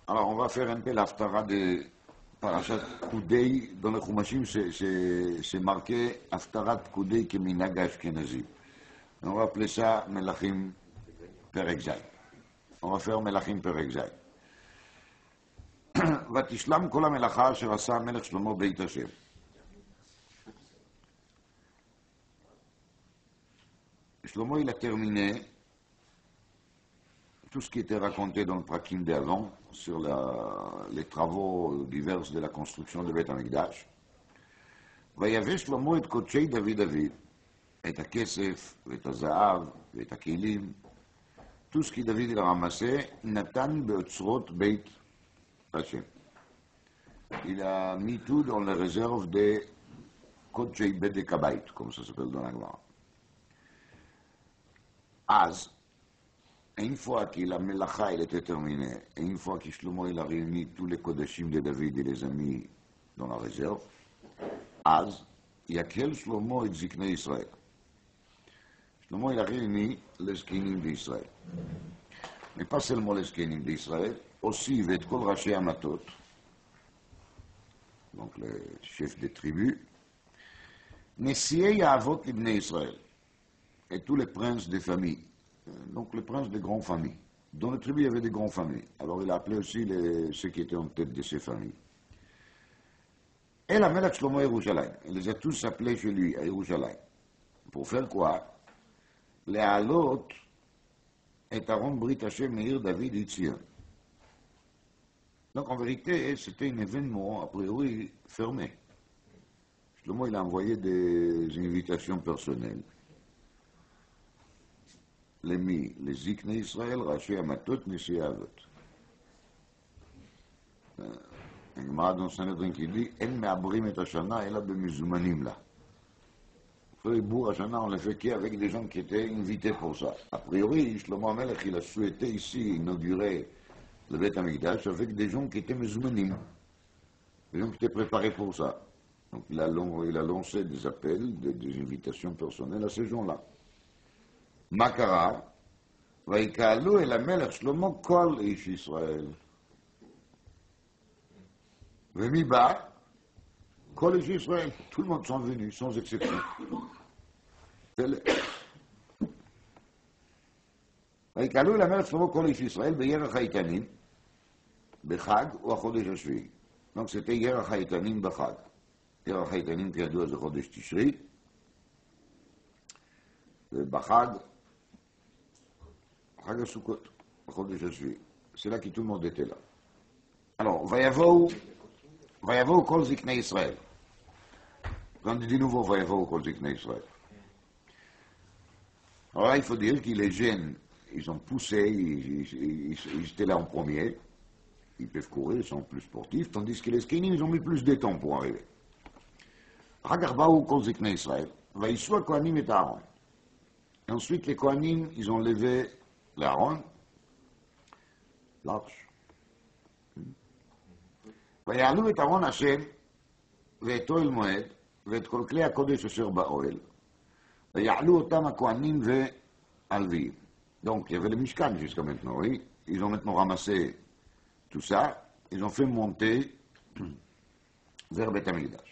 Alors, on va faire un peu l'Haftara de Parashat Koudei. Dans le Chumashim, c'est marqué Haftarat Koudei Keminag Ashkenazi. On va appeler ça Melachim Perek Zay. On va faire Melachim Perek Zay. ותשלם כל המלאכה אשר עשה המלך שלמה בית השם. Shlomo, il a terminé tout ce qui était raconté dans le Prakim d'avant sur les travaux divers de la construction de Beth Amikdash. ויבא שלמה את קודשי דוד אביו, את הכסף ואת הזהב ואת הכלים, tout ce qui David il a ramassé, נתן באוצרות בית השם. Il a mis tout dans les réserves de קודשי בדק הבית, comme ça s'appelle dans la Gemara. אז, une fois que la melacha elle était terminée, et une fois que Shlomo il a réuni tous les kodashim de David et les amis dans la réserve, אז, יקל שלמה את זקני ישראל. Shlomo il a réuni les zkenim d'Israël. Mais pas seulement les zkenim d'Israël, aussi et kol rashi amatot, donc les chefs des tribus, nesiei avot libnei Israël, et tous les princes des familles, donc les princes des grandes familles. Dans les tribus, il y avait des grandes familles. Alors il a appelé aussi ceux qui étaient en tête de ces familles. Et la Melech Shlomo Yerushalayim, il les a tous appelés chez lui, à Yerushalayim. Pour faire quoi? Les Halot et Aaron Brit Hashem Meir David Itzion. Donc en vérité, c'était un événement, a priori, fermé. Shlomo, il a envoyé des invitations personnelles. Les Zikne Israël, Rashi Amatot, Nesi Avot. Un Gemara dans Sanhedrin qui dit En me'abrim et Hashana, ela b'mizoumanim la. Le bourg Hashana, on l'a fait qu'avec des gens qui étaient invités pour ça. A priori, Shlomo HaMelech, il a souhaité ici inaugurer le Beth Amikdash avec des gens qui étaient mezoumanim, des gens qui étaient préparés pour ça. Donc il a lancé des appels, des invitations personnelles à ces gens-là. Makara, ויקהלו אל המלך שלמה כל איש ישראל. ומי בא? כל איש ישראל. Tout le monde sont venus, sans exception. ויקהלו אל המלך שלמה כל איש ישראל בירח האיתנים, בחג או החודש השביעי. Donc c'était ירח האיתנים בחג. ירח האיתנים כידוע זה חודש תשרי, ובחג חג הסוכות, בחודש השביעי. C'est là que tout le monde était là. Alors, ויבואו כל זקני ישראל. Quand on dit nouveau, ויבואו כל זקני ישראל. Alors là, il faut dire que les jeunes, ils ont poussé, ils étaient là en premier, ils peuvent courir, ils sont plus sportifs, tandis que les zkenim, ils ont mis plus de temps pour arriver. אחר כך באו כל זקני ישראל, ויישאו הכהנים את הארון. Et ensuite, les Kohanim, ils ont levé l'Aaron, l'arche. ויעלו את ארון השם, ואת אוהל מועד, ואת כל כלי הקודש אשר באוהל, ויעלו אותם הכהנים והלוויים. Donc, il y avait le Mishkan jusqu'à maintenant, oui. Ils ont maintenant ramassé tout ça, ils ont fait monter vers Beth Amikdash.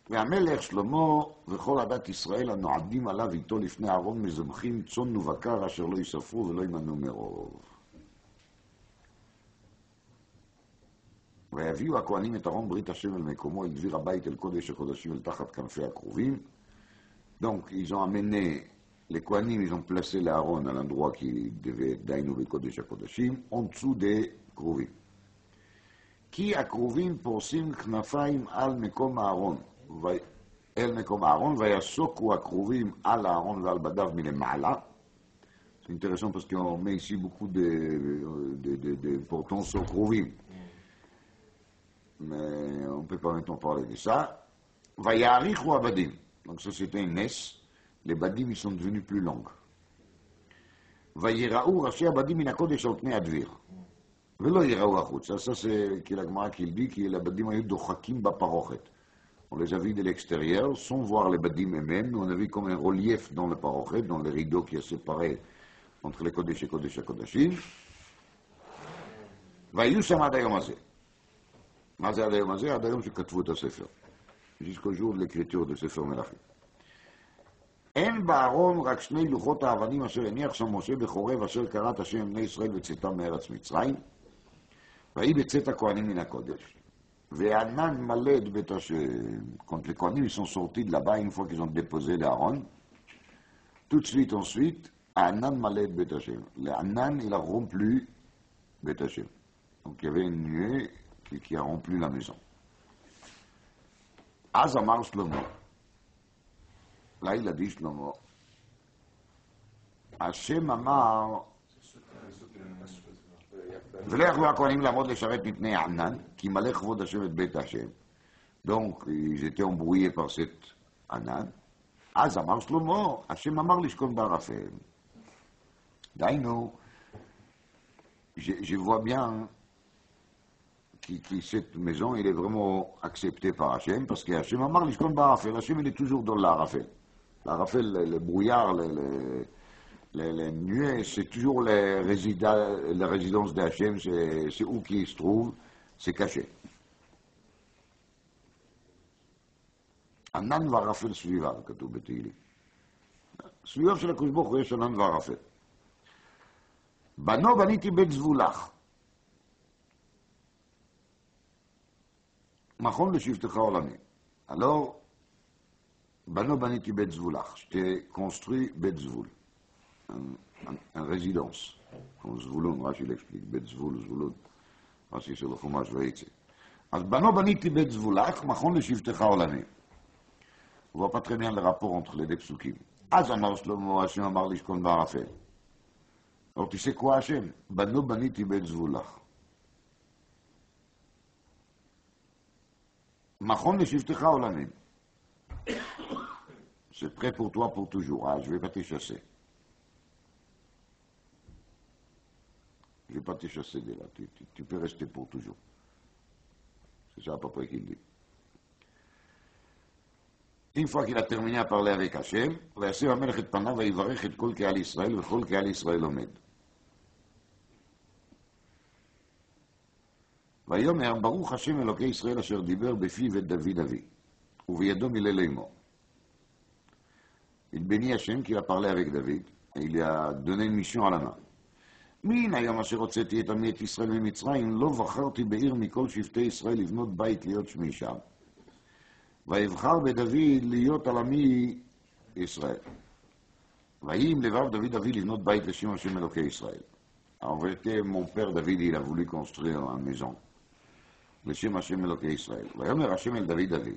והמלך שלמה וכל עדת ישראל הנועדים עליו איתו לפני אהרון מזבחים צאן ובקר אשר לא יספרו ולא ימנו מרוב. ויביאו הכהנים את ארון ברית השם אל מקומו, אל דביר הבית אל קודש הקודשים אל תחת כנפי הקרובים. Donc ils ont amené les Kohanim, ils ont placé l'Aaron à l'endroit qui devait être Dainu בקודש הקודשים, en dessous des קרובים. כי הקרובים פורסים כנפיים על מקום הארון. אל מקום הארון, ויסוקו הקרובים על הארון ועל בדיו מלמעלה. C'est intéressant parce qu'on met ici beaucoup d'importance aux קרובים. Mais on ne peut pas maintenant parler de ça. ויאריכו הבדים. Donc ça c'était un nes. Les badim ils sont devenus plus longs. ויראו ראשי הבדים מן הקודש על פני הדביר. ולא יראו החוצה. Ça c'est qui la Gemara qui le dit, que les badim היו דוחקים בפרוכת. On les a vus de l'extérieur, sans voir les badim eux-mêmes. On a vu comme un relief dans le parochet, dans le rideau qui a séparé entre les Kodesh et Kodesh HaKodashim. והיו שם עד היום הזה. מה זה עד היום הזה? עד היום שכתבו את הספר. jusqu'au jour de l'écriture de ספר מלכים. אין בארון רק שני לוחות האבנים אשר הניח שם משה בחורב אשר קראת השם בני ישראל בצאתם מארץ מצרים, ויהי בצאת הכהנים מן הקודש. וענן מלא את בית השם. Quand les Kohanim sont sortis de là-bas, une fois qu'ils ont déposé l'Aaron, tout de suite ensuite, Anan malé et Bet Hashem. Le Anan, il a rompu Bet Hashem. Donc il y avait une nuée qui a rompu la maison. Az Amar Shlomo. Là, il a dit Shlomo. Hashem Amar. ולא יכלו הכהנים לעמוד לשרת מפני ענן, כי מלא כבוד השם את בית השם. Donc, ils étaient embrouillés par cet ענן. אז אמר שלמה, השם אמר לשכון בערפל. דהיינו, je vois bien que cette maison, elle est vraiment acceptée par Hachem, parce que Hachem אמר לשכון בערפל. Hachem, il est toujours dans l'arafel. L'arafel, le brouillard, les nuées, c'est toujours la résidence d'Hachem, c'est où qu'il se trouve, c'est caché. ענן וערפל סביבה, כתוב בתהילים. סביבה של הקדוש ברוך הוא יש ענן וערפל. בנו בניתי בית זבולך. מכון לשבטך עולמי. Alors, בנו בניתי בית זבולך. Je t'ai construit בית זבול. Un résidence. Comme Zvouloun, Rashi l'explique. בית זבול, זבולון. רש"י של החומש ויצא. אז בנו בניתי בית זבולך, מכון לשבטך עולמי. On voit pas très bien le rapport entre les deux psukim. Az amar Shlomo, Hashem amar lishkon ba'arafel. Alors tu sais quoi Hashem? Bano baniti bet zvulach. Machon leshivtecha olamim. C'est prêt pour toi pour toujours. Ah, je vais pas te chasser. Je vais pas te chasser de là. Tu peux rester pour toujours. C'est ça à peu près qu'il dit. Une fois qu'il a terminé à parler avec Hachem, וישם המלך את פניו ויברך את כל קהל ישראל, וכל קהל ישראל עומד. ויאמר ברוך השם אלוקי ישראל אשר דיבר בפיו את דוד אבי, ובידו מילא לאמור. Il bénit Hachem qui a parlé avec David, et il lui a donné une mission à la main. מן היום אשר הוצאתי את עמי את ישראל ממצרים, לא בחרתי בעיר מכל שבטי ישראל לבנות בית להיות שמי שם. ויבחר בדוד להיות על עמי ישראל. ויהי עם לבב דוד אבי לבנות בית לשם השם אלוקי ישראל. En vérité, mon père David, il a voulu construire une maison לשם השם אלוקי ישראל. ויאמר השם אל דוד אבי,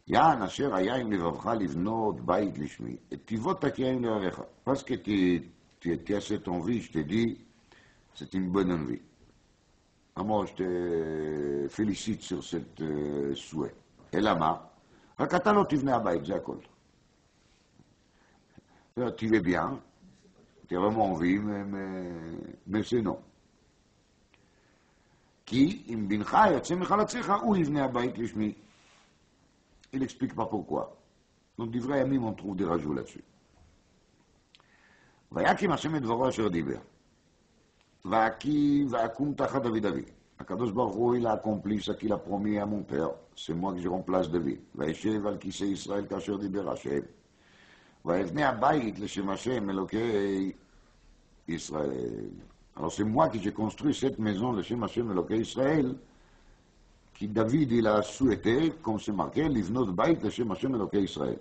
יען אשר היה עם לבבך לבנות בית לשמי, את טיבות תקיע עם לבביך. Parce que tu as cette envie, je te dis, c'est une bonne envie. Moi, je te félicite sur cet souhait. אלא מה? רק אתה לא תבנה הבית, זה הכל. Tu es bien, tu as vraiment envie, mais c'est non. כי אם בנך יוצא מחלציך, הוא יבנה הבית לשמי. Il n'explique pas pourquoi. Donc, דברי הימים, on trouve des rajouts là-dessus. ויקים השם את דברו אשר דיבר. ויקום תחת דוד אבי. הקדוש ברוך הוא, il a accompli ce qu'il a promis à mon père. C'est moi que je remplace David. וישב על כיסא ישראל כאשר דיבר השם. ויבנה הבית לשם השם אלוקי ישראל. Alors c'est moi qui j'ai construit cette maison לשם השם אלוקי ישראל, כי דוד il a souhaité, comme c'est marqué, לבנות בית לשם השם אלוקי ישראל.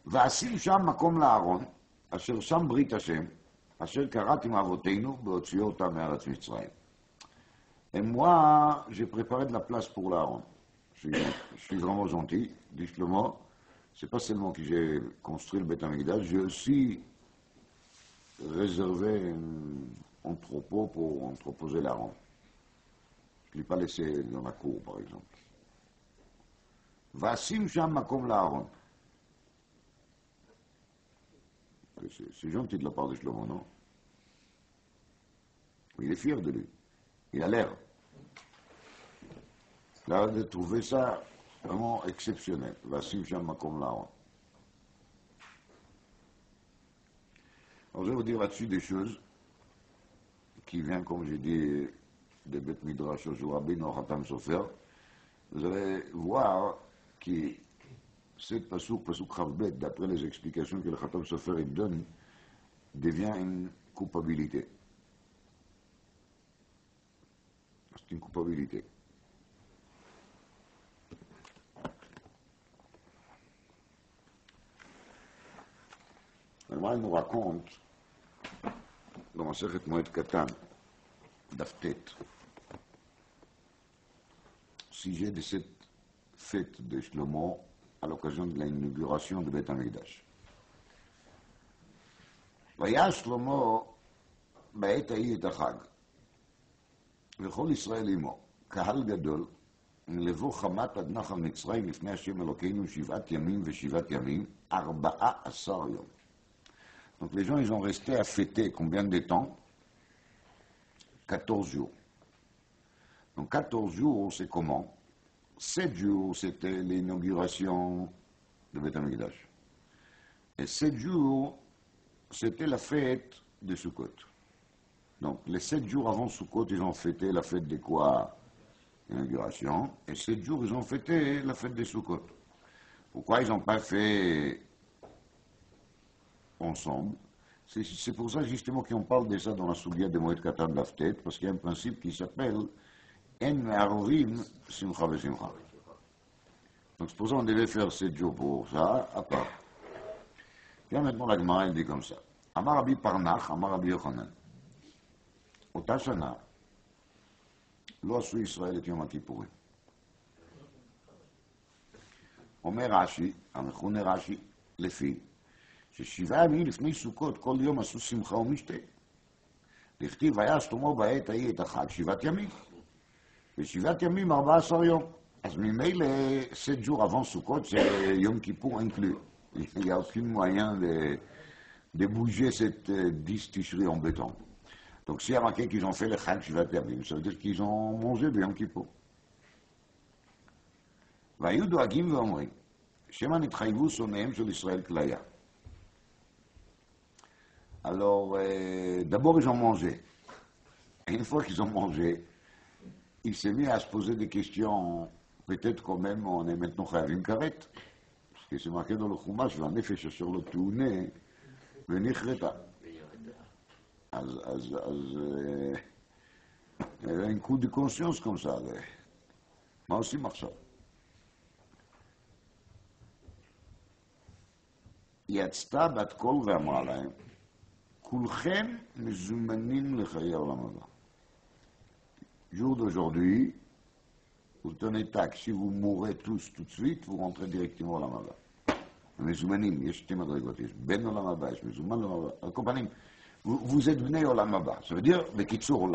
ואשים שם מקום לארון, אשר שם ברית השם, אשר קראתי מאבותינו בהוציאו אותם מארץ מצרים. Et moi, j'ai préparé de la place pour l'Aaron. Je suis vraiment gentil, dit Shlomo. C'est pas seulement que j'ai construit le Beth Amikdash, j'ai aussi réservé un entrepôt pour entreposer l'Aaron. Je ne l'ai pas laissé dans la cour, par exemple. Vasim sham makom l'Aaron. C'est gentil de la part de Shlomo, non? Il est fier de lui. Il a l'air. Là, de trouver ça vraiment exceptionnel. Vasim sham makom l'Aaron. Alors, je vais vous dire là-dessus des choses qui vient, comme j'ai dit, de Beth Midrash au Rabbeinu Khatam Sofer, vous allez voir que cette pasouk Chavbet, d'après les explications que le Khatam Sofer il donne, devient une culpabilité. C'est une culpabilité. Alors, il nous raconte, dans Masechet Moed Katan, Daftet, sujet de cette fête de Shlomo à l'occasion de l'inauguration de Beth Amikdash. והיה שלמה בעת ההיא את החג, וכל ישראל עמו, קהל גדול, לבוא חמת עד נחל מצרים לפני השם אלוקינו 7 ימים ו7 ימים, 14 יום. Donc les gens, ils ont resté à fêter combien de temps? 14 jours. Donc 14 jours, c'est comment? 7 jours, c'était l'inauguration de Beth Amikdash. Et 7 jours, c'était la fête de Sukkot. Donc, les 7 jours avant Sukkot, ils ont fêté la fête de quoi? L'inauguration. Et 7 jours, ils ont fêté la fête de Sukkot. Pourquoi ils n'ont pas fait ensemble? C'est pour ça, justement, qu'on parle de ça dans la Soudia de Moed Katan Daftet, parce qu'il y a un principe qui s'appelle En Me'arvim Simcha Ve'Simcha. Donc, c'est pour ça qu'on devait faire 7 jours pour ça, à part. Puis maintenant, la Gemara, elle dit comme ça. Amar Rabbi Parnach, Amar Rabbi Yochanan. אותה שנה לא עשו ישראל את יום הכיפורים. אומר רש"י, המכונה רש"י, לפי, ש7 ימים לפני סוכות כל יום עשו שמחה ומשתה. לכתיב היה שלמה בעת ההיא את החג 7 ימים, ו7 ימים 14 יום. אז ממילא 7 jours avant סוכות c'est יום כיפור inclus. Il n'y a aucun moyen de bouger cette 10 ticheries en béton. Donc s'il y a marqué qu'ils ont fait le Chag Shivat Yamim, ça veut dire qu'ils ont mangé de Yom Kippour. והיו דואגים ואומרים, שמא נתחייבו שונאיהם של ישראל כליה. Alors, d'abord ils ont mangé. Et une fois qu'ils ont mangé, il s'est mis à se poser des questions, peut-être quand même on est maintenant חייבים כרת. Parce que c'est marqué dans le Chumash, והנפש אשר לא תאונה ונכרתה. אז un coup de conscience comme ça. מה עושים עכשיו? יצתה בת קול ואמרה להם, כולכם מזומנים לחיי העולם הבא. Jour d'aujourd'hui, vous tenez tac, si vous mourrez tous tout de suite, vous rentrez directement au העולם הבא. מזומנים, יש שתי מדרגות, יש בין העולם הבא, יש מזומן לעולם הבא. על כל פנים, vous êtes venu au Lamaba. Ça veut dire, Bekitsour,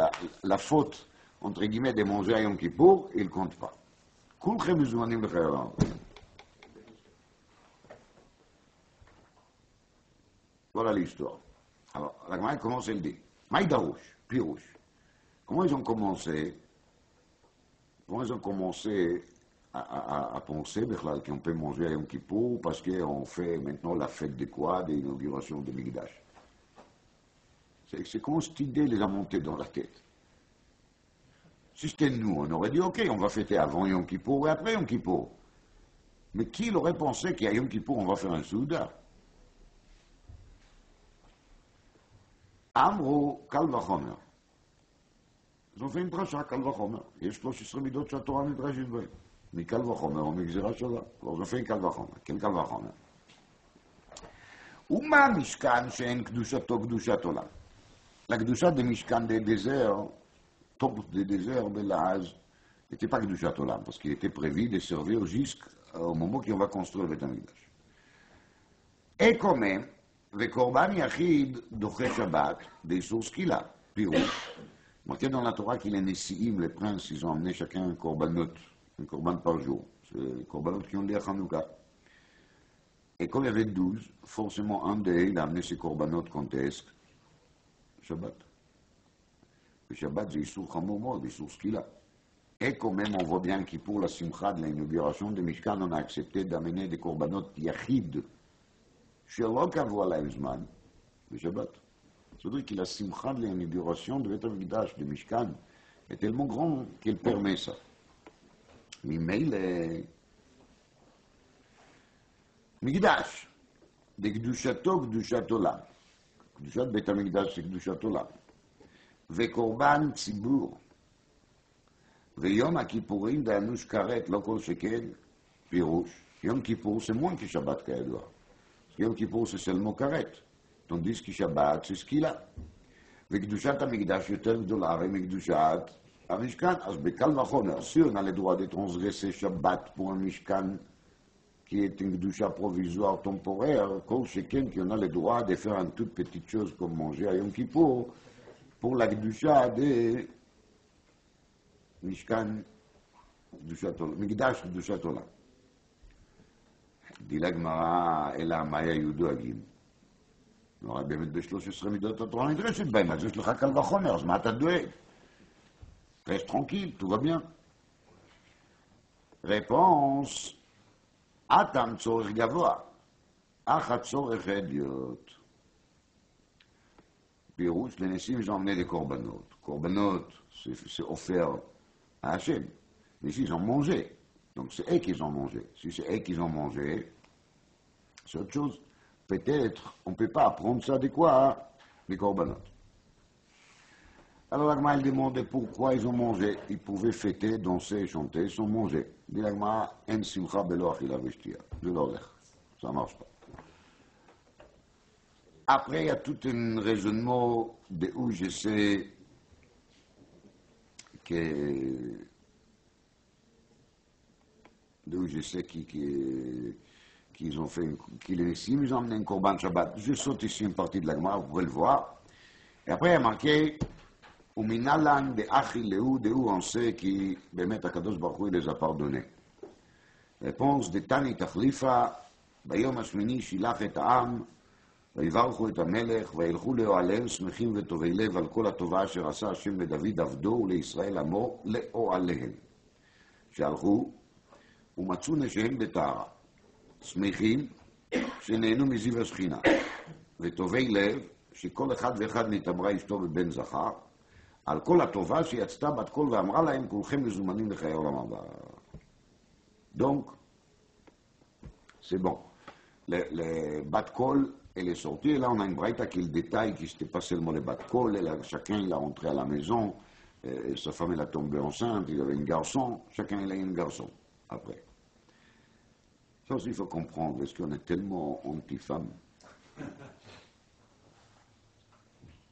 la faute, entre guillemets, de manger à Yom Kippour, il ne compte pas. Kulchem muzmanim l'chayram. Voilà l'histoire. Alors, la Gemara commence, elle dit, Maïdarouche, Pirouche. Comment ils ont commencé à penser, qu'on peut manger à Yom Kippour, parce qu'on fait maintenant la fête de quoi? De l'inauguration de Migdash. C'est comment cette idée les a montés dans la tête. Si c'était nous, on aurait dit, ok, on va fêter avant Yom Kippour et après Yom Kippour. Mais qui aurait pensé qu'à Yom Kippour, on va faire un souda? Amro Kal Vachomer. Ils ont fait une dracha, Kal Vachomer. Et je pense que ce serait midot la Torah midrashit b'ay. Mais Kal Vachomer, on exira Shabbat. Alors ils ont fait une Kal Vachomer. Quel Kal Vachomer? Uma Mishkan she'en Kedushato Kedushat Olam. La Kedusha de Mishkan des déserts, top des déserts de l'Az, n'était pas Kedushat Olam, parce qu'il était prévu de servir jusqu'au moment qu'on va construire le Beth Amikdash. Et quand même, le Korban Yachid d'Oché Shabbat, des sources qu'il a, Pirouche, marqué dans la Torah qu'il est Nessiim, les princes, ils ont amené chacun un korbanot par jour. C'est les korbanot qui ont lié à Hanouka. Et comme il y avait 12, forcément un d'eux, il a amené ses korbanot contesques, Shabbat. Le Shabbat, c'est Issour Chamour, des sources qu'il a. Et quand même, on voit bien que pour la Simcha de l'inauguration de Mishkan, on a accepté d'amener des korbanot Yachid, chez l'Okavou Alaïzman, le Shabbat. C'est-à-dire que la simcha de l'inauguration de Beth Amikdash, de Mishkan, est tellement grand qu'elle permet ça. ממילא, מקדש, דקדושתו קדושת עולם. קדושת בית המקדש זה קדושת עולם. וקורבן ציבור. ויום הכיפורים דאנוש כרת, לא כל שכן, פירוש. יום כיפור זה moins כשבת כידוע. יום כיפור זה seulement כרת. תונדיס כשבת זה סקילה. וקדושת המקדש יותר גדולה הרי מקדושת המשכן. אז בקל וחומר, si on a le droit de transgresser Shabbat pour un Mishkan qui est une Kedusha provisoire temporaire, kol sheken qu'on a le droit de faire une toute petite chose comme manger à Yom Kippour pour la Kedusha de Mishkan Mikdash Kedushat Olam. dit la Gemara, אלא מה היו דואגים? נורא באמת ב-13 מידות התורה נדרשת בהם, אז יש לך קל וחומר, אז מה אתה דואג? Reste tranquille, tout va bien. Réponse, Atam tzorech gavoa, achat tzorech hediot. Pirouche, les Nessim, ils ont emmené des korbanot. Korbanot, c'est offert à Hachem. Mais ici, ils ont mangé. Donc c'est eux qu'ils ont mangé. Si c'est eux qu'ils ont mangé, c'est autre chose. Peut-être, on ne peut pas apprendre ça de quoi? Des korbanot. Alors l'Agma, il demandait pourquoi ils ont mangé. Ils pouvaient fêter, danser, chanter sans manger. Dit l'Agma, en simcha belo achila veshtia. De l'olech. Ça ne marche pas. Après, il y a tout un raisonnement de où je sais que... de où je sais qu'ils ont fait... qu'ils ils ont amené un korban Shabbat. Je saute ici une partie de l'Agma, vous pourrez le voir. Et après, il y a marqué... ומנהלן דאחי להוא דהוא on sait כי באמת הקדוש ברוך הוא les a pardonnés. réponse דתני תחליפה ביום השמיני שילח את העם ויברכו את המלך וילכו לאוהליהם שמחים וטובי לב על כל הטובה אשר עשה השם לדוד עבדו ולישראל עמו לאוהליהם. שהלכו ומצאו נשיהם בטהרה שמחים שנהנו מזיו השכינה וטובי לב שכל אחד ואחד נתעברה אשתו בבן זכר על כל הטובה שיצתה בת קול ואמרה להם כולכם מזומנים לחיי העולם הבא. Donc, c'est bon. Le bat kol, elle est sortie, et là on a une braïta qui est le détail, qui n'était pas seulement le bat kol, chacun il est rentré à la maison, sa femme elle a tombé enceinte, il avait un garçon, chacun il a eu un garçon, après. Ça aussi il faut comprendre, parce qu'on est tellement anti-femme.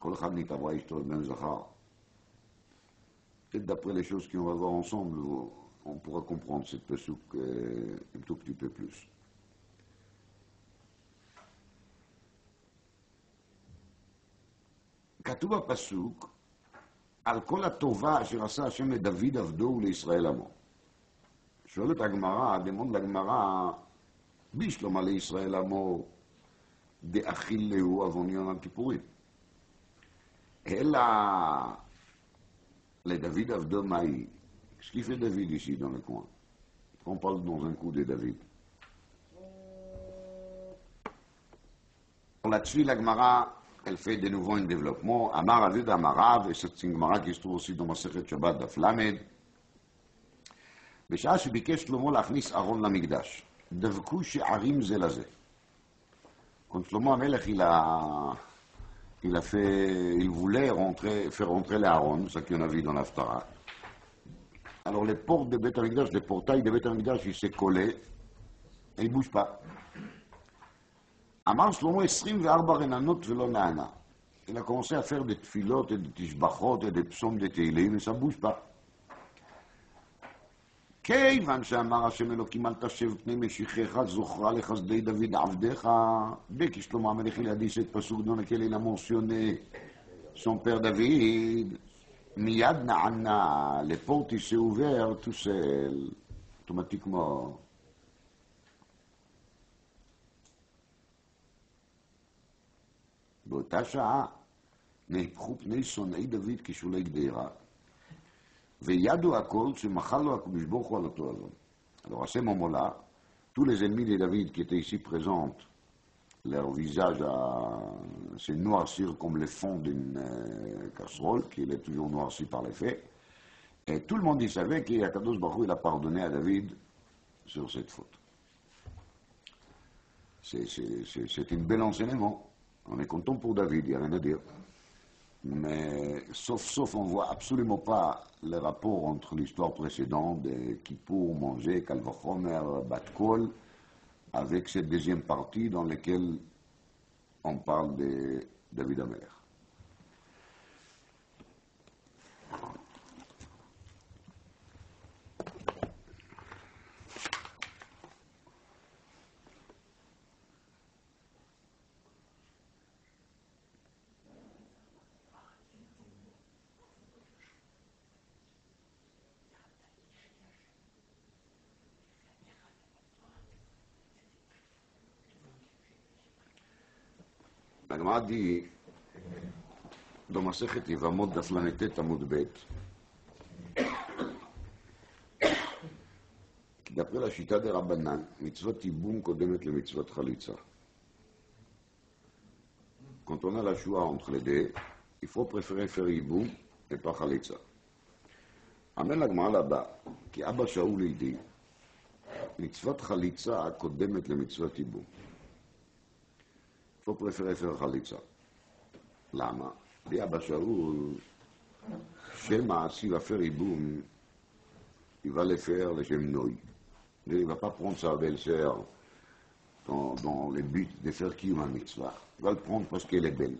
Kol echad nitavra ishto ben zachar. Peut-être d'après les choses qu'on va voir ensemble, on pourra comprendre cette passouk un tout petit peu plus. כתוב בפסוק, על כל הטובה אשר עשה השם לדוד עבדו ולישראל עמו. שואלת הגמרא, דמון לגמרא, בישלמה לישראל עמו, דאכיל להו עוון יום הכיפורים. אלא les David Avdo Maï. Qu'est-ce qu'il fait David ici dans le coin? On parle dans un coup de David. Là-dessus, la Gemara, elle fait de nouveau un développement. Amar Avid Amarav, et c'est une Gemara qui se trouve aussi dans ma Masechet Shabbat Daf Lamed. בשעה שביקש שלמה להכניס ארון למקדש, דבקו שערים זה לזה. Quand Shlomo המלך il voulait faire rentrer les Aaron, ça qu'on a vu dans l'Aftara. Alors les portes de Beth Amikdash, les portails de Beth Amikdash, ils s'est collé et ils ne bougent pas. Amar Shlomo 24 renanot velo naana. Il a commencé à faire des tfilotes et des tishbachot et des psaumes de Teilim, mais ça ne bouge pas. כיוון שאמר השם אלוקים אל תשב פני משיחך זוכרה לחסדי דוד עבדך dès que Shlomo HaMelech il a dit cette passouk dans laquelle il a mentionné son père David miyad na'ana les portes s'est ouvert tout seul automatiquement באותה שעה נהפכו פני שונאי דוד כשולי גדרה וידעו הכל שמחל לו הקדוש ברוך הוא על אותו אדון. Alors à ce moment-là, tous les ennemis de David qui étaient ici présents leur visage s'est noircir comme le fond d'une casserole, qui est toujours noirci par les faits. Et tout le monde y savait qu'Akadosh Baruch Hu, il a pardonné à David sur cette faute. C'est un bel enseignement. On est content pour David, il n'y a rien à dire. Mais sauf on ne voit absolument pas le rapport entre l'histoire précédente de Kippour, manger, Kalvachomer, Batkol, avec cette deuxième partie dans laquelle on parle de David Amer. הגמרא dit, dans Masechet Yevamot דף ל"ט עמוד ב', כי d'après la Shita de Rabbanan, מצוות ייבום קודמת למצוות חליצה. Quand on a la choix entre les deux, il faut préférer faire ייבום et pas חליצה. אמר לגמרא là-bas, כי אבא שאול ידידי, מצוות חליצה קודמת למצוות ייבום. Il faut préférer faire Khalitsa. Lama. Dit Abba Shaul, Shema, s'il va faire Iboum, il va le faire le Shem Noi. Il ne va pas prendre sa belle-sœur dans le but de faire Kiyum Mitzvah. Il va le prendre parce qu'elle est belle.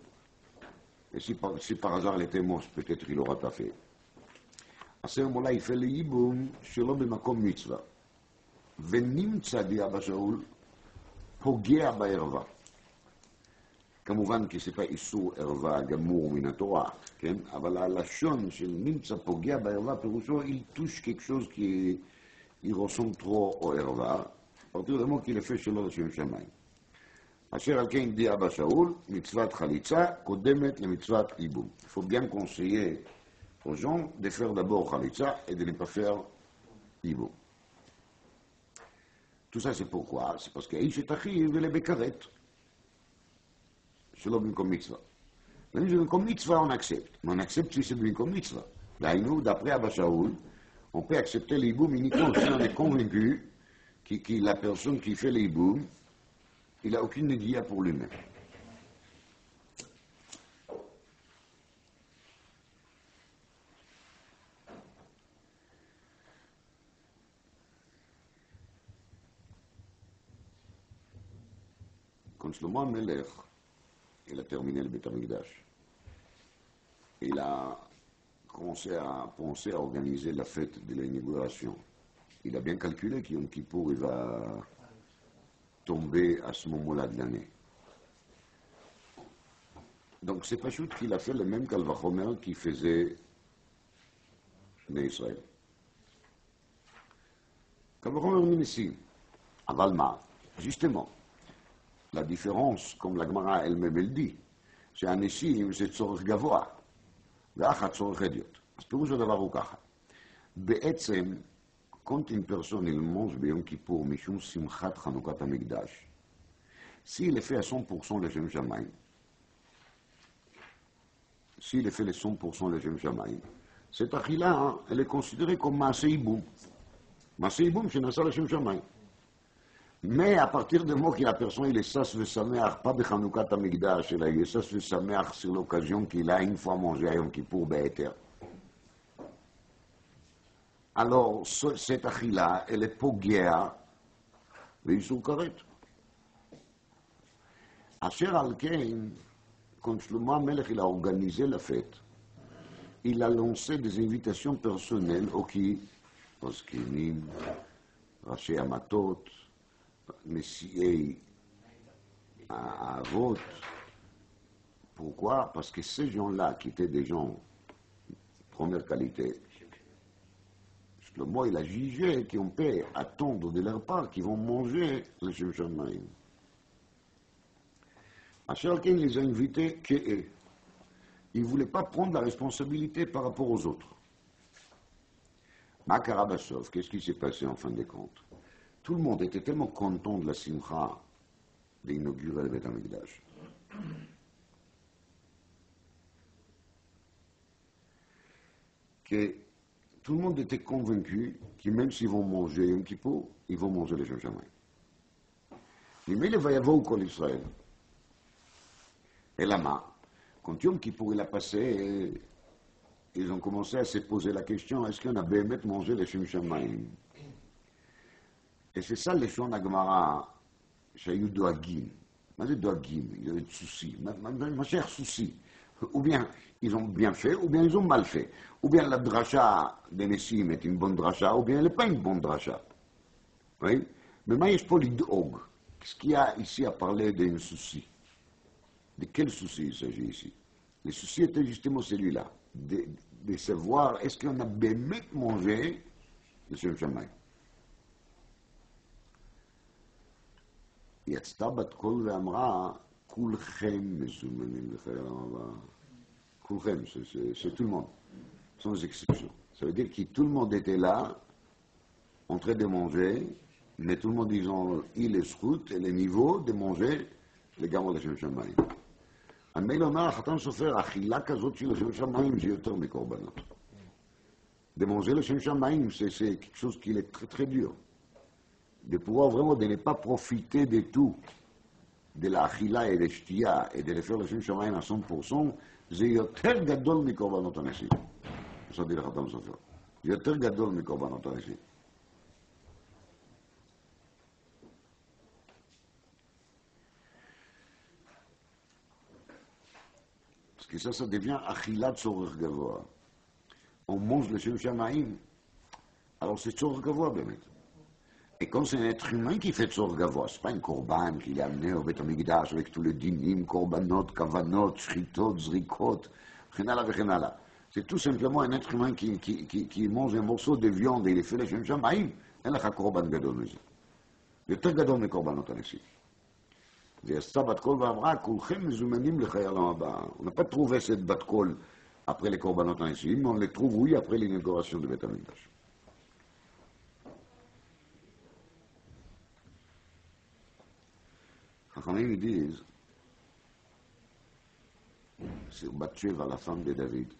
Et si par hasard elle était moche, peut-être il n'aura pas fait. À ce moment-là, il fait le Iboum, Shelo B'makom Mitzvah. Venimtza, dit Abba Shaul, Pogea Ba'erva. כמובן כי זה איסור ערווה גמור מן התורה, כן? אבל הלשון של נמצא פוגע בערווה פירושו ילטוש כקשוז כי היא רוסונטרו או ערווה, פרטיר דמו כי לפי שלא לשם שמיים. אשר על כן די אבא שאול, מצוות חליצה קודמת למצוות ייבום. Il faut bien conseiller aux gens de faire d'abord חליצה et de ne pas faire ייבום. Tout ça c'est pourquoi? C'est parce qu'איש את אחיו ולבקרת. שלא במקום מצווה. ואם זה במקום מצווה, on accepte. Mais on accepte si c'est במקום מצווה. D'ailleurs, d'après Abba Shaul, on peut accepter l'hiboum uniquement si on est convaincu que la personne qui fait l'hiboum, il n'a aucune nédia pour lui-même. Quand Shlomo HaMelech, il a terminé le Beth Amikdash. Il a commencé à penser à organiser la fête de l'inauguration. Il a bien calculé qu'Yom Kippour il va tomber à ce moment-là de l'année. Donc c'est pas juste qu'il a fait le même Kalvachomer qu'il faisait en Israël. Kalvachomer Minissim. Aval ma, justement. La différence, comme la Gemara elle-même elle dit, c'est un Nessim, c'est צורך גבוה, ואחת צורך הדיוט. אז פירוש הדבר הוא ככה. בעצם, quand une personne il mange ביום כיפור משום שמחת חנוכת המקדש, s'il est fait à 100% לשם שמיים, s'il est fait les 100% לשם שמיים, cette אכילה, elle est considérée comme מעשה ייבום. מעשה ייבום שנעשה לשם שמיים. Mais à partir du moment que la personne il est sas vesameach, pas bechanoukat hamikdash, il est sas vesameach sur l'occasion qu'il a une fois mangé à Yom Kippour be'eter. Alors, cette achila, elle est pogea, ve'isur karet. Asher al ken, quand Shlomo HaMelech il a organisé la fête, il a lancé des invitations personnelles aux qui, aux skinim, raché amatot, Messier à vote. Pourquoi? Parce que ces gens-là, qui étaient des gens de première qualité, le mot il a jugé qu'on peut attendre de leur part qu'ils vont manger le Shem Shamaim. À chacun, il les a invités qu'eux. Ils ne voulaient pas prendre la responsabilité par rapport aux autres. Makarabasov, qu'est-ce qui s'est passé en fin de compte? Tout le monde était tellement content de la simcha d'inaugurer le Beth Amikdash. Que tout le monde était convaincu que même s'ils vont manger Yom Kippour, ils vont manger les Shem Shamayim. Mais il va y avoir Kol Israël. Et là-bas, quand Yom Kippour il a passé, ils ont commencé à se poser la question, est-ce qu'on a bémet mangé les Shem Shamayim? Et c'est ça les chants d'Agmara, Shayou Doagim. Mais c'est Doagim, il y avait des soucis, ma chère souci. Ou bien ils ont bien fait, ou bien ils ont mal fait. Ou bien la dracha de Nessim est une bonne dracha, ou bien elle n'est pas une bonne dracha. Oui? Mais moi, je peux l'idog. Qu'est-ce qu'il y a ici à parler d'un souci? De quel souci il s'agit ici? Le souci était justement celui-là, de savoir est-ce qu'on a bien mangé le Shem Shamayim. יצתה בת קול ואמרה, כולכם מזומנים לחיי העולם הבא. כולכם, c'est tout le monde, sans exception. Ça veut dire que tout le monde était là, en train de manger, mais tout le monde, ils ont eu les scouts et les niveaux de manger les gamins de Shem Shamayim. המייל אומר, החתן סופר, אכילה כזאת של השם שמיים זה יותר מקורבנות. De manger le Shem Shamayim, c'est quelque chose qui est très très dur. De pouvoir vraiment de ne pas profiter de tout, de la achila et de shtia, et de le faire le Shem Shamayim à 100%, זה יותר גדול מקורבנות הנשים. ça dit le חתן סופר. זה יותר גדול מקורבנות הנשים. Parce que ça devient achilat tzorech gavoa. On mange le Shem Shamayim, alors c'est tzorech gavoa, באמת. Et quand c'est un être humain qui fait tzorech gavoa, c'est pas un korban qu'il a amené au Beth Amikdash avec tous les dinim, korbanot, kavanot, shritot, zrikot, chenala vechenala. C'est tout simplement un être humain qui mange un morceau de viande et il fait le Shem Shamayim. אין לך קורבן גדול מזה. יותר גדול מקורבנות הנשים. ויצאה בת קול ואמרה, כולכם מזומנים לחיי העולם הבא. On n'a pas trouvé cette בת קול après les korbanot hanesim, mais on les trouve, oui, après l'inauguration de Beth Amikdash. Chachamim disent, sur Bathsheba, la femme de David,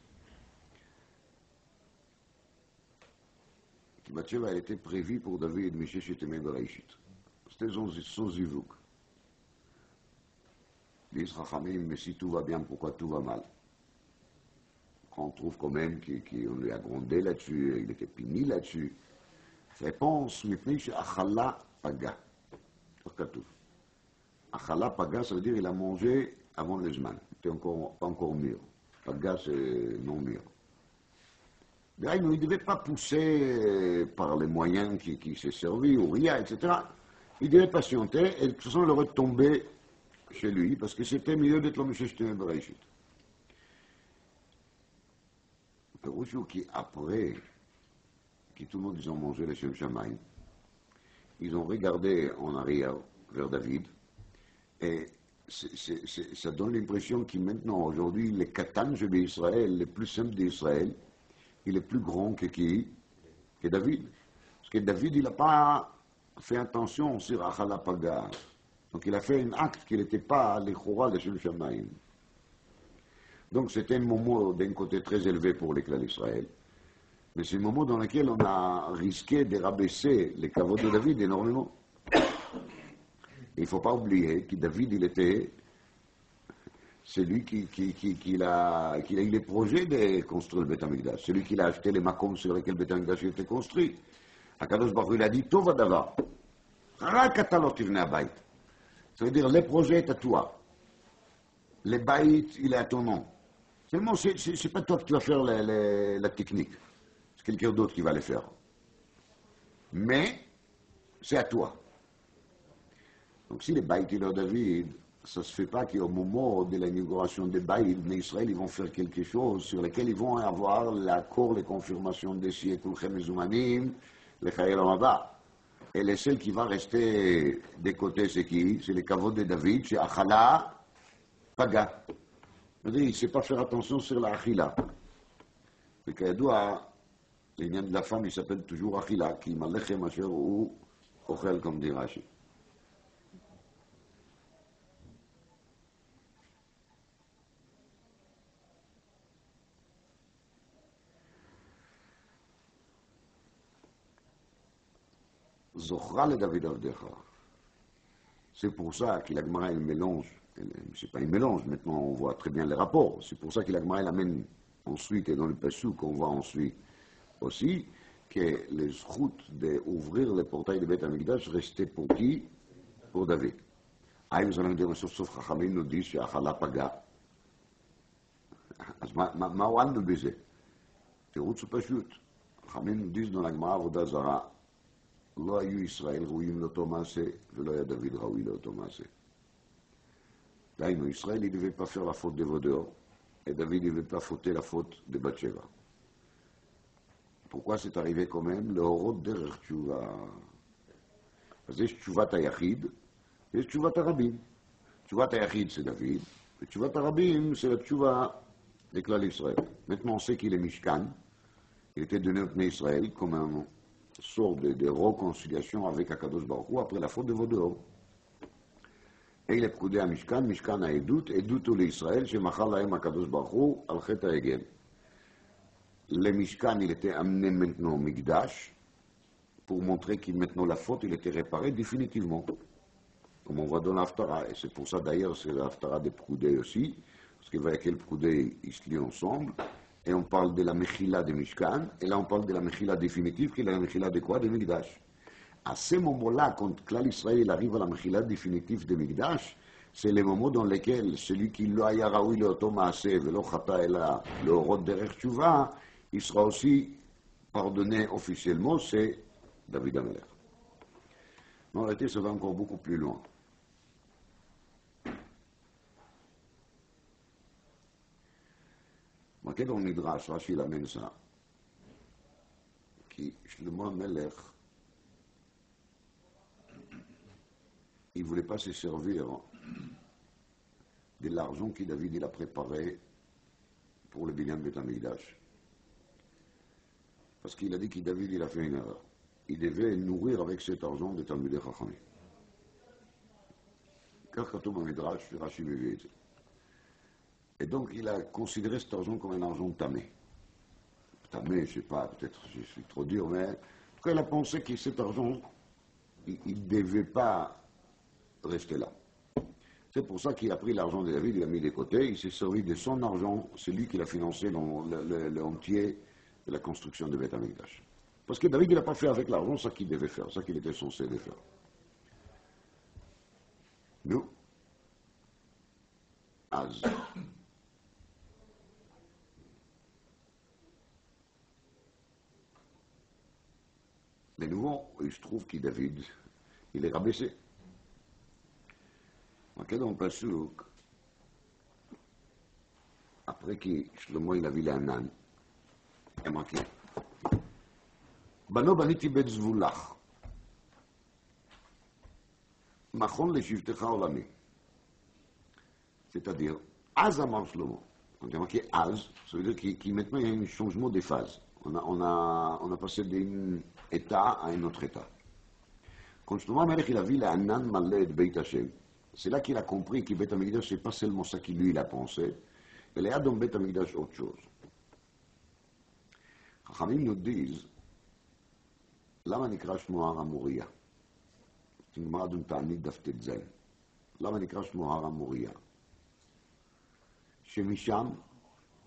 que Bathsheba, elle était prévue pour David, Mishesh et Temeh Bereshit. C'était son zivuk. Disent Chachamim, mais si tout va bien, pourquoi tout va mal? On trouve quand même qu'on lui a grondé là-dessus, il était puni là-dessus. Réponse, Mipnish Achala Paga. Achala Paga, ça veut dire qu'il a mangé avant le Zman. Il n'était pas encore mûr. Paga, c'est non mûr. Il ne devait pas pousser par les moyens qui s'est servi, ou Ria, etc. Il devait patienter et de toute façon, il aurait tombé chez lui parce que c'était mieux d'être l'homme chez Temeh Bereshit. Après que tout le monde ils ont mangé le Shem Shamayim, ils ont regardé en arrière vers David et ça donne l'impression que maintenant, aujourd'hui, le Katan d'Israël, le plus simple d'Israël, il est plus grand que qui? Que David. Parce que David, il n'a pas fait attention sur Achala Paga. Donc il a fait un acte qui n'était pas le Chora de Shem Shamayim. Donc c'était un moment d'un côté très élevé pour les clans d'Israël. Mais c'est un moment dans lequel on a risqué de rabaisser les kavod de David énormément. Il ne faut pas oublier que David, il était celui qui a eu les projets de construire le Beth Amikdash. Celui qui a acheté les makom sur lesquels le Beth Amikdash était construit. Akadosh Baruch Hu, il a dit, Tov Adavar. Rak ata lo tivnei habayit. Ça veut dire, le projet est à toi. Le bayit, il est à ton nom. Seulement, c'est pas toi qui vas faire la technique. C'est quelqu'un d'autre qui va le faire. Mais, c'est à toi. Donc, si les bayit, il est à David, ça ne se fait pas qu'au moment de l'inauguration des bayit, les Israël, ils vont faire quelque chose sur lequel ils vont avoir l'accord, les confirmations des Kulchem Mezumanim, le Chayei Olam Haba. Et le seul qui va rester des côtés, c'est qui? C'est les kavod de David, c'est Achala Paga. Il ne sait pas faire attention sur la Achila. Et כידוע, לעניין de la femme, il s'appelle toujours Achila, כי מלחם אשר הוא אוכל, comme dit Rashi. Zochra le David Avdecha. C'est pour ça qu'il Agmara il mélange, c'est pas un mélange, maintenant on voit très bien les rapports, c'est pour ça qu'il Agmara il amène ensuite, et dans le Pessouk qu'on voit ensuite aussi, que les routes d'ouvrir les portails de Beth Amikdash restaient pour qui? Pour David. Ah, nous allons dire, sauf Chachamim nous dit שהחלה פגע. אז מה הועלנו בזה? תירוץ הוא פשוט. חכמים nous disent dans הגמרא עבודה זרה, לא היו ישראל ראויים לאותו מעשה, ולא היה דוד ראוי לאותו מעשה. דהיינו, ישראל ne devait pas faire la faute des vaudeurs, et David ne devait pas fauter la faute de Bathsheba. Pourquoi c'est arrivé quand même? להורות דרך תשובה. אז יש תשובת היחיד, ויש תשובת הרבים. תשובת היחיד c'est David, ותשובת הרבים c'est la תשובה de Klal Israël. Maintenant on sait qu'il est Mishkan, il était donné au Pnei Israël comme un sort de réconciliation avec Akadosh Baruch Hu après la faute de Vaudor. Et il est prudé à Mishkan, Mishkan a Edut, Edut ou l'Israël, chez Machal Lahem Akadosh Baruch Hu, al Chet HaEgel. Le Mishkan, il était amené maintenant au Mikdash, pour montrer qu'il maintenant la faute, il était réparé définitivement. Comme on voit dans l'Haftara, et c'est pour ça d'ailleurs, c'est l'Haftara des Proudés aussi, parce qu'il va y avoir quel Proudé, ils se lient ensemble, et on parle de la Mechila de Mishkan, et là on parle de la Mechila définitive, qui est la Mechila de quoi? De Mikdash. À ce moment-là, quand Klal Israël arrive à la Mechila définitive de Mikdash, c'est le moment dans lequel celui qui lo haya raoui לאותו מעשה ולא חטא אלא להורות דרך תשובה, il sera aussi pardonné officiellement, c'est David Amelech. Mais en réalité, ça va encore beaucoup plus loin. Marqué dans le Midrash, Rashi l'amène ça, qui, Shlomo Amelech, il ne voulait pas se servir de l'argent que David il a préparé pour le Binyan Beth Amikdash. Parce qu'il a dit que David il a fait une erreur. Il devait nourrir avec cet argent des Talmudei Chachamim. Car Katoum Midrash, Rashi מביא את זה. Et donc il a considéré cet argent comme un argent tamé. Tamé, je ne sais pas, peut-être je suis trop dur, mais en tout cas il a pensé que cet argent, il ne devait pas rester là. C'est pour ça qu'il a pris l'argent de David, il l'a mis de côté, il s'est servi de son argent, c'est lui qui l'a financé dans le entier de la construction de Beth Amikdash. Parce que David, il n'a pas fait avec l'argent ce qu'il devait faire, ce qu'il était censé de faire. Nous, Az. De nouveau, il se trouve que David, il est rabaissé. Dans le Passouk, après que Shlomo il a vu l'Anan, il a marqué Bano baniti bet zvulach, machon לשבטך עולמי. C'est-à-dire, Az amar Shlomo. Donc il a marqué Az, ça veut dire qu'il maintenant il y a un changement de phase. On a passé d'un état à un autre état. Quand Shlomo Amelech il a vu l'Anan malé de Beit Hashem, c'est là qu'il a compris que Beth Amikdash, ce n'est pas seulement ça qu'il lui il a pensé, mais il y a dans Beth Amikdash autre chose. Chachamim nous disent, למה נקרא שמו הר המוריה? c'est une גמרא d'un תענית דף ט"ז. למה נקרא שמו הר המוריה? שמשם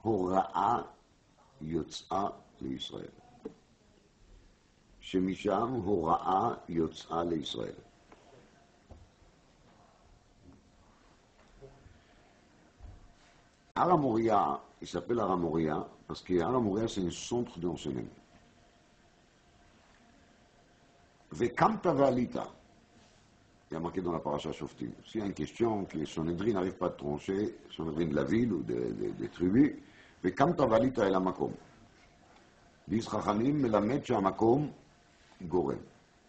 הוראה יוצאה לישראל. שמשם הוראה יוצאה לישראל. Har HaMoriah, il s'appelle Har HaMoriah parce que Har HaMoriah c'est un centre d'enseignement. Vekamta Valita, il y a marqué dans la paracha Shoftim. S'il y a une question que Sanhedrin n'arrive pas à trancher, Sanhedrin de la ville ou des tribus, Vekamta Valita el HaMakom. Disent Chachamim, melamed שהמקום גורם.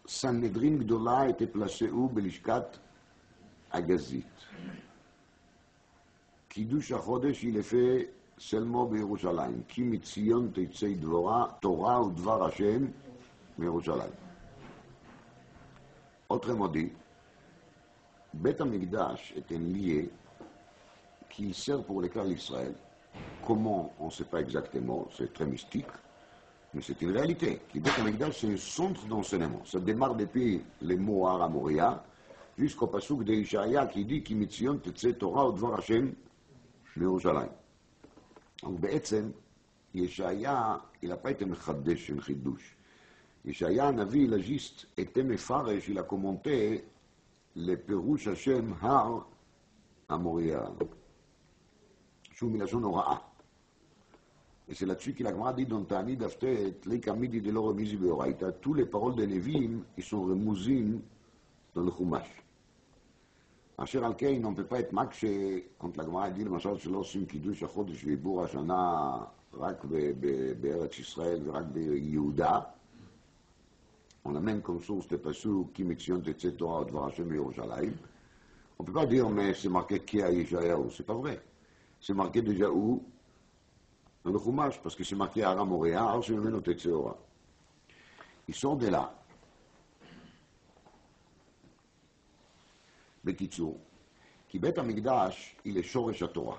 Sanhedrin גדולה était placée où? בלשכת הגזית. קידוש החודש il est fait seulement בירושלים, כי מציון תצא תורה ודבר השם מירושלים. Autrement dit, Beth Amikdash est un lieu qui sert pour le Klal Israël. Comment, on ne sait pas exactement, c'est très mystique, Mais c'est une réalité. Qui Beth Amikdash, c'est un centre d'enseignement. Ça démarre depuis les mots à Moria jusqu'au pasuk de Ishaïa qui dit Ki mitzion tetze Torah udvar Hashem miYerushalayim. Donc, בעצם, ישעיה, il n'a pas été מחדש un חידוש. ישעיה הנביא, il a juste été מפרש, il a commenté le פירוש השם הר המוריה, שהוא מלשון הוראה. Et c'est là-dessus qu'il a dit dans Ta'anit Daftet, les Kamidi de l'Oremizi Beoraita, tous les paroles des Nevim, ils sont remousines dans le Chumash. אשר על כן, on ne peut pas être מקשה, quand la Gemara dit למשל שלא עושים קידוש החודש ועיבור השנה רק בארץ ישראל ורק ביהודה, on amène comme source des pasuk qui mitzion tetze Torah au dvar Hashem miYerushalayim. On ne peut pas dire mais c'est marqué qui a Yeshayahu, c'est pas vrai. C'est marqué déjà où? Dans le Chumash, parce que c'est marqué Hara Moria, Har Shemimenu Tetze Ora. Ils sont de là. בקיצור, כי בית המקדש היא לשורש התורה.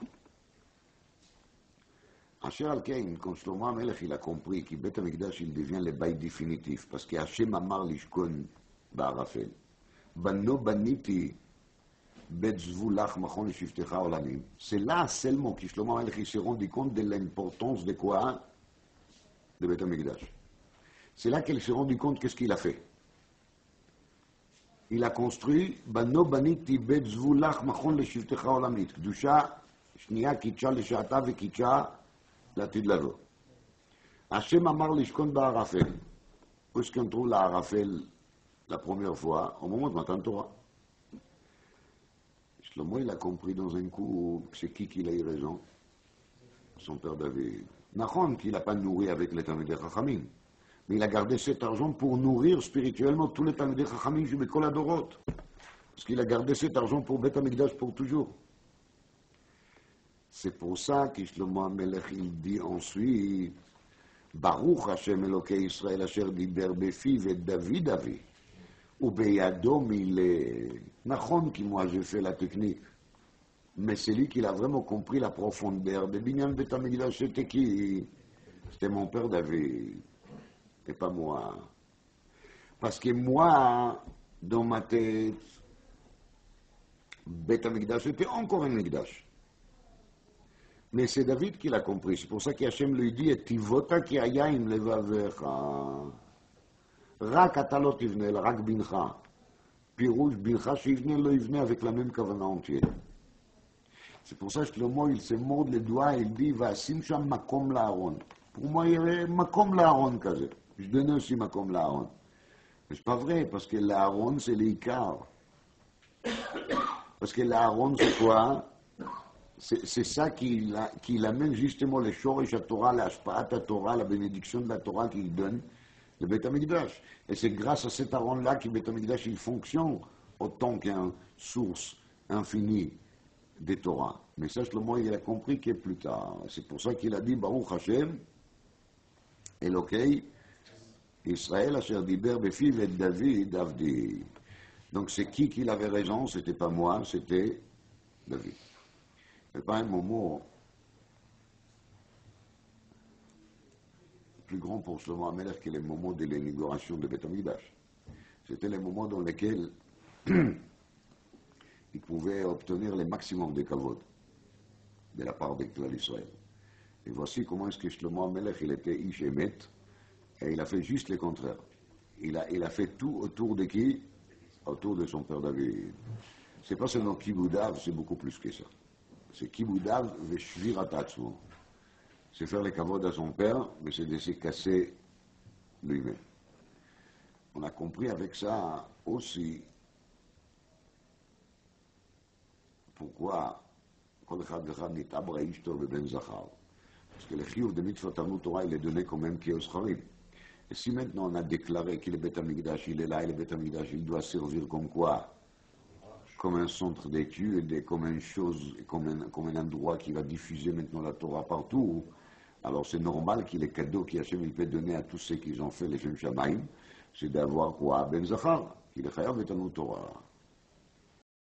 אשר על כן, quand שלמה המלך il a compris כי בית המקדש il devient le bait définitif, parce que השם אמר לשכון בערפל. בנו בניתי בית זבולך מכון לשבטך עולמים. C'est là seulement que שלמה המלך il s'est rendu compte de l'importance de quoi? De בית המקדש. C'est là qu'il s'est rendu compte qu'est-ce qu'il a fait. Il a construit, בנו בניתי בית זבולך מכון לשבטך עולמית. קדושה שנייה קידשה לשעתה וקידשה לעתיד לבוא. השם אמר לשכון בערפל. Où est-ce qu'on trouve l'Arafel la première fois? Au moment de Matan Torah. Shlomo, il a compris dans un coup, c'est qui a eu raison? Son père David. Nachon qu'il n'a pas nourri avec les Talmidei Chachamim. Mais il a gardé cet argent pour nourrir spirituellement tous les Talmidei Chachamim Bekol Adorot. Parce qu'il a gardé cet argent pour Beit HaMikdash pour toujours. C'est pour ça que Shlomo HaMelech il dit ensuite Baruch Hashem Elokei Israël asher diber befiv et David avi ubeyado mileh. Nachon qui moi j'ai fait la technique. Mais c'est lui qui a vraiment compris la profondeur de Binyan Beit HaMikdash. C'était qui? C'était mon père David. Et pas moi. Parce que moi, dans ma tête, Beit HaMikdash c'était encore un Mikdash. Mais c'est David qui l'a compris. C'est pour ça qu'Hachem lui dit Tivota ki hayim levavecha. Rak ata lo tivne, rak bincha. Pirouche bincha shivne lo yivne avec la même kavana entière. C'est pour ça que Shlomo il se mord les doigts et il dit Vasim sham makom la'aron. Pour moi, il y avait makom la'aron kaze. Je donnais aussi makom la'aron. Mais c'est pas vrai, parce que l'Aaron c'est l'Ikar. Parce que l'Aaron c'est quoi? C'est ça qui amène justement le Shoresh à Torah, l'Ashpa'at à Torah, la bénédiction de la Torah qu'il donne, le Beit HaMikdash. Et c'est grâce à cet Aaron-là que le Beit HaMikdash il fonctionne autant qu'une source infinie des Torah. Mais ça, Shlomo, il a compris que plus tard. C'est pour ça qu'il a dit Baruch Hashem, Elokei, Israël, asher diber befiv et David avdi. Donc c'est qui avait raison? C'était pas moi, c'était David. Mais pas un moment plus grand pour Shlomo HaMelech que le moment de l'inauguration de Beit HaMikdash. C'était le moment dans lequel il pouvait obtenir le maximum de kavod de la part de Klal Israël. Et voici comment est-ce que Shlomo HaMelech il était ish emet, et il a fait juste le contraire. Il a fait tout autour de qui? Autour de son père David. C'est pas seulement Kiboudav, c'est beaucoup plus que ça. C'est Kiboudav veshvirat atzmo. C'est faire le kavod à son père, mais c'est de se casser lui-même. On a compris avec ça aussi pourquoi Kol echad vechad nitabra ishto beben zachar. Parce que le chiyuv de mitzvot Talmud Torah, il est donné quand même qui est oscharim. Et si maintenant on a déclaré que le Beit HaMikdash, il est là, et le Beit HaMikdash, il doit servir comme quoi? Comme un centre d'études, comme une chose, comme un endroit qui va diffuser maintenant la Torah partout. Alors c'est normal que les cadeaux qu'Hachem il peut donner à tous ceux qui ont fait les Shem Shamaim, c'est d'avoir quoi? Ben Zachar, qui est chayav et Talmud Torah.